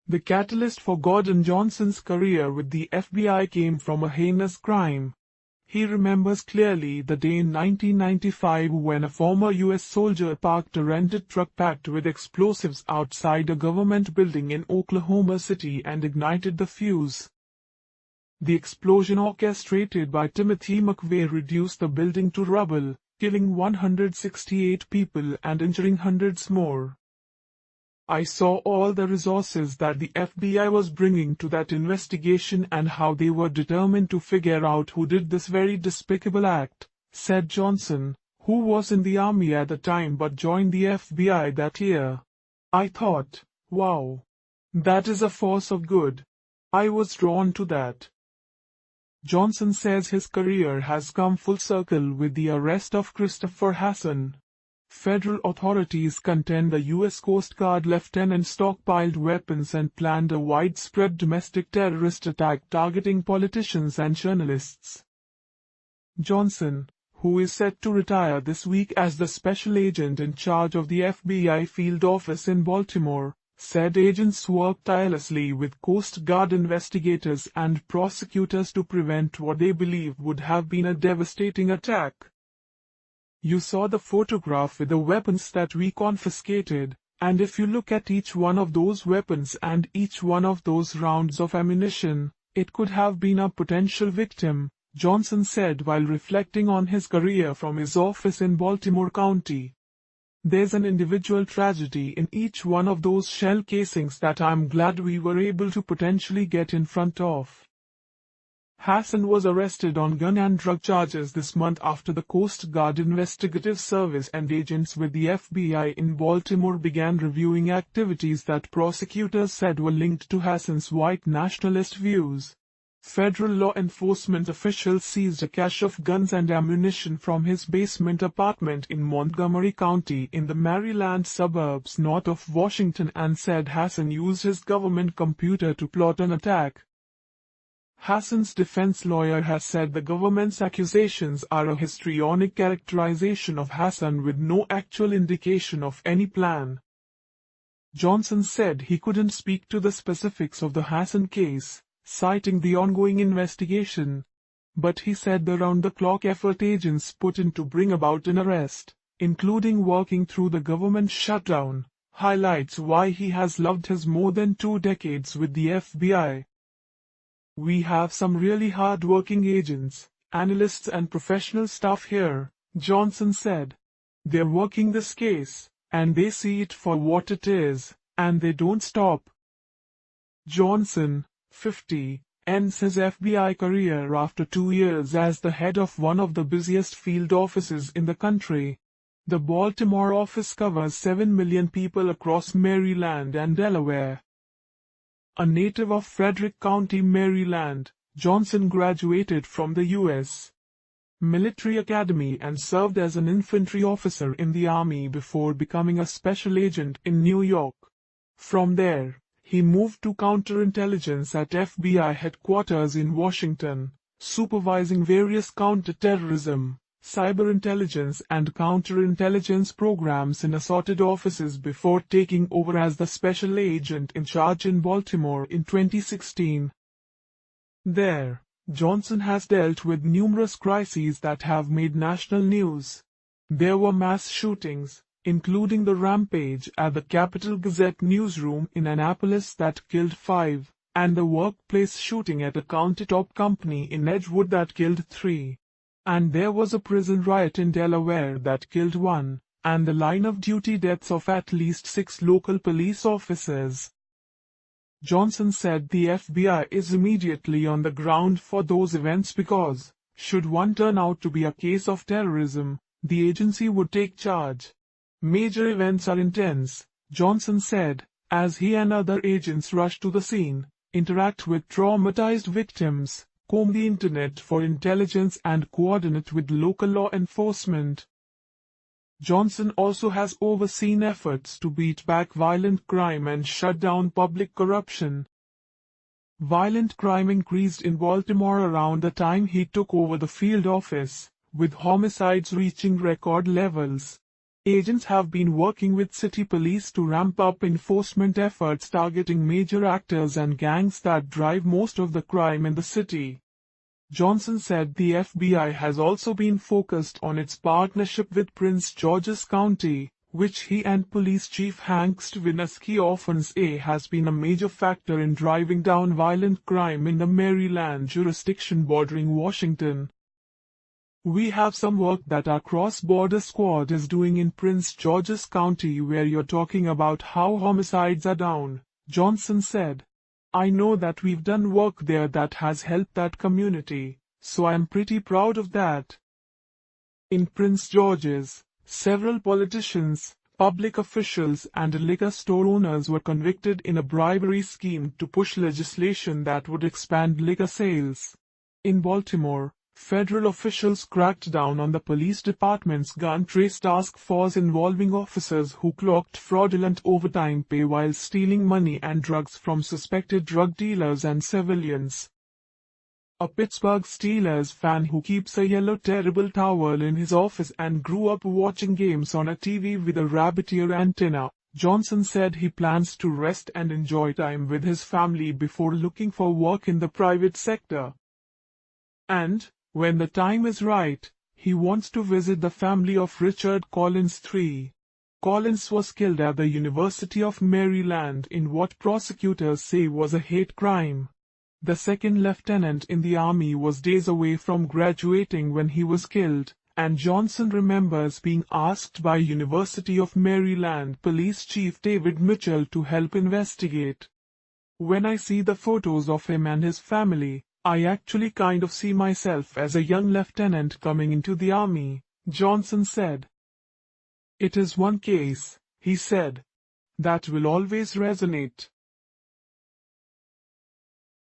The catalyst for Gordon Johnson's career with the FBI came from a heinous crime. He remembers clearly the day in 1995 when a former U.S. soldier parked a rented truck packed with explosives outside a government building in Oklahoma City and ignited the fuse. The explosion, orchestrated by Timothy McVeigh, reduced the building to rubble, killing 168 people and injuring hundreds more. I saw all the resources that the FBI was bringing to that investigation and how they were determined to figure out who did this very despicable act, said Johnson, who was in the Army at the time but joined the FBI that year. I thought, wow, that is a force of good. I was drawn to that. Johnson says his career has come full circle with the arrest of Christopher Hassan. Federal authorities contend the U.S. Coast Guard lieutenant stockpiled weapons and planned a widespread domestic terrorist attack targeting politicians and journalists. Johnson, who is set to retire this week as the special agent in charge of the FBI field office in Baltimore, said agents worked tirelessly with Coast Guard investigators and prosecutors to prevent what they believe would have been a devastating attack. You saw the photograph with the weapons that we confiscated, and if you look at each one of those weapons and each one of those rounds of ammunition, it could have been a potential victim, Johnson said while reflecting on his career from his office in Baltimore County. There's an individual tragedy in each one of those shell casings that I'm glad we were able to potentially get in front of. Hassan was arrested on gun and drug charges this month after the Coast Guard Investigative Service and agents with the FBI in Baltimore began reviewing activities that prosecutors said were linked to Hassan's white nationalist views. Federal law enforcement officials seized a cache of guns and ammunition from his basement apartment in Montgomery County in the Maryland suburbs north of Washington and said Hassan used his government computer to plot an attack. Hassan's defense lawyer has said the government's accusations are a histrionic characterization of Hassan with no actual indication of any plan. Johnson said he couldn't speak to the specifics of the Hassan case, citing the ongoing investigation, but he said the round-the-clock effort agents put in to bring about an arrest, including working through the government shutdown, highlights why he has loved his more than 2 decades with the FBI. We have some really hard-working agents, analysts and professional staff here, Johnson said. They're working this case, and they see it for what it is, and they don't stop. Johnson, 50, ends his FBI career after 2 years as the head of one of the busiest field offices in the country. The Baltimore office covers 7 million people across Maryland and Delaware. A native of Frederick County, Maryland, Johnson graduated from the U.S. Military Academy and served as an infantry officer in the Army before becoming a special agent in New York. From there, he moved to counterintelligence at FBI headquarters in Washington, supervising various counterterrorism, cyberintelligence and counterintelligence programs in assorted offices before taking over as the special agent in charge in Baltimore in 2016. There, Johnson has dealt with numerous crises that have made national news. There were mass shootings, including the rampage at the Capital Gazette newsroom in Annapolis that killed 5, and the workplace shooting at a countertop company in Edgewood that killed 3. And there was a prison riot in Delaware that killed 1, and the line-of-duty deaths of at least 6 local police officers. Johnson said the FBI is immediately on the ground for those events because, should one turn out to be a case of terrorism, the agency would take charge. Major events are intense, Johnson said, as he and other agents rush to the scene, interact with traumatized victims, comb the internet for intelligence and coordinate with local law enforcement. Johnson also has overseen efforts to beat back violent crime and shut down public corruption. Violent crime increased in Baltimore around the time he took over the field office, with homicides reaching record levels. Agents have been working with city police to ramp up enforcement efforts targeting major actors and gangs that drive most of the crime in the city. Johnson said the FBI has also been focused on its partnership with Prince George's County, which he and Police Chief Hank Stwinsky often say has been a major factor in driving down violent crime in the Maryland jurisdiction bordering Washington. We have some work that our cross-border squad is doing in Prince George's County where you're talking about how homicides are down, Johnson said. I know that we've done work there that has helped that community, so I'm pretty proud of that. In Prince George's, several politicians, public officials and liquor store owners were convicted in a bribery scheme to push legislation that would expand liquor sales. In Baltimore, federal officials cracked down on the police department's gun trace task force involving officers who clocked fraudulent overtime pay while stealing money and drugs from suspected drug dealers and civilians. A Pittsburgh Steelers fan who keeps a yellow terrible towel in his office and grew up watching games on a TV with a rabbit ear antenna, Johnson said he plans to rest and enjoy time with his family before looking for work in the private sector. And, when the time is right, he wants to visit the family of Richard Collins III. Collins was killed at the University of Maryland in what prosecutors say was a hate crime. The second lieutenant in the Army was days away from graduating when he was killed, and Johnson remembers being asked by University of Maryland Police Chief David Mitchell to help investigate. When I see the photos of him and his family, I actually kind of see myself as a young lieutenant coming into the Army, Johnson said. It is one case, he said, that will always resonate.